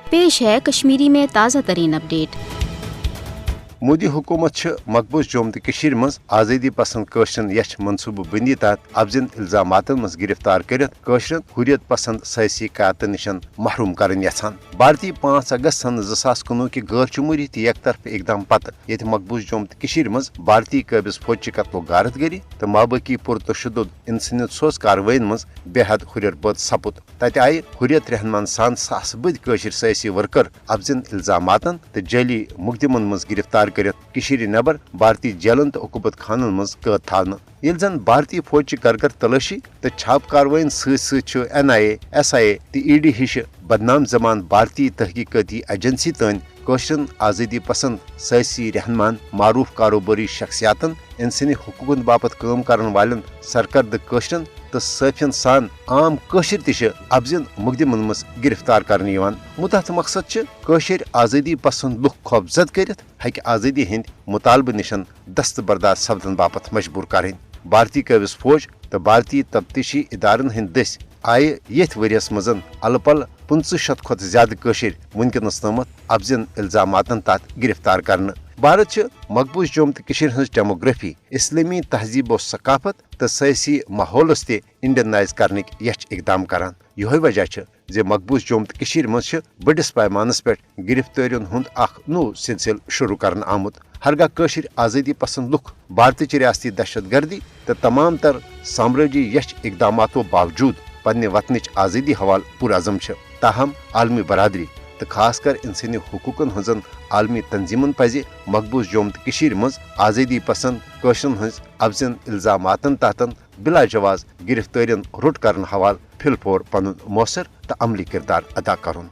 पेश है कश्मीरी में ताज़ा तरीन अपडेट। मोदी हुकूमत मकबूज जोम तो मज आज़ादी पसंद कशरन यश मनसूबह बंदी तहत अफजन इल्जामात मज गिरफ्तार कर कशरन हुरियत पसंद सयासी क़यादत निश महरूम करन यछान। भारतीय 5 अगस्त सन 2019 कि गैर जमहूरी तो एक तरफ इकदाम पत ये मकबूज जोम तो मज भारतीय काबिज फौज कत्लो गारत गरी तो माबकी पुरतशुद इंसानियत सोज कार्रवाई मज बेहद हुरियर बद सपुद। तत आय हुरियत रहनुमान सान सास बद कशर सयासी वर्कर अफजन इल्जामात तो जैली मुकदमन मज गिरफ्तार कर नबर भारतीय जेलन तो उकूबत खानन मज कैद थाना। ये जन भारतीय फौज करगर तलाशी तो छाप कार्रवाइन NIA, SIA तो ED हिश बदनाम जमान भारतीय तहकीकती एजेंसी तन कशरन आज़ादी पसंद सयासी रहनुमान मारूफ कारोबारी शख्सियातन इंसानी हुकूकन बापत काम करन वालन सरकर्द कशरन तो सफियन सान आम कशर तिश अफजन मुकदमन मज गिरफ्तार करने मुतहत मकसद कशर आज़ादी पसंद लुख खौफजद करित हक आज़ादी हिंद मुतालबे निशन दस्तबरदार सपदन बापत मजबूर करें। भारतीय काबिज फौज तो भारतीय तफ्तीशी इदारन हिंद दस आय यथ वरियस मजन अलपल 500 खुद ज्यादा कशर वनकनस तमत अफजन इल्जामातन तहत गिरफ्तार करने। भारत मकबूज जोम तो हज डेमोग्राफी इस्लामी तहजीब और सकाफत तो सयासी माहौलस ते इंडियनाइज करने यच इकदाम करान। यह वजह जे मकबूज जोम तो मज बड़िस पैमानस पे गिरफ्तारियों हुंद नो सिलसिल शुरू करन आमुत। हरगा कशर आज़ादी पसंद लुख भारतीय रियासती दहशत गर्दी तो तमाम तर साम्राजी यच इकदामातों बावजूद पन्ने वतनच आज़ादी हवाल पुरअज़म ताहम आलमी बरादरी तो खास कर इंसानी हुकूकन हजन आलमी तंजीमन पज मकबूज जोम तो मज आज़ादी पसंद कशरन हज अफजन इल्जामातन तहतन बिला जवाज गिरफ्तारियन रुट करन हवाल फिलफोर पनुन मौसर तो अमली किरदार अदा करुन।